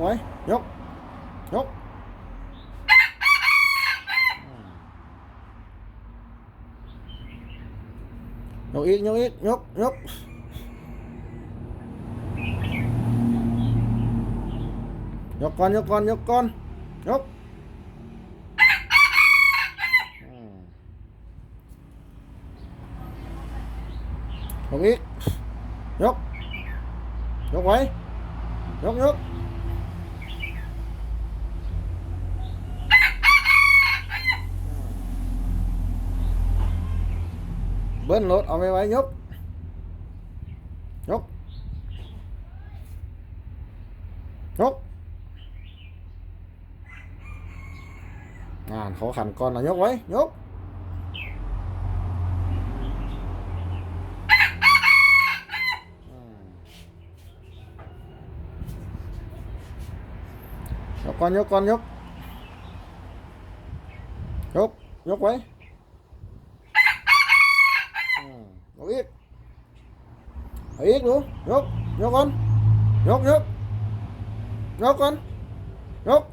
ไว้ยกยกยกอีกยกอีกยกยกยกก่อนยกก่อนยกก่อนยกยกอีกยกยกไว้ยกยกเบิ้ลรถเอาไว้ยกยกยกเขาขันก่อนนะยกไว้ยกยกก่อนยกก่อนยกยกยกไว้ยกอีกเอาอีกดูยกยกก่อนยกยกยกก่อนยก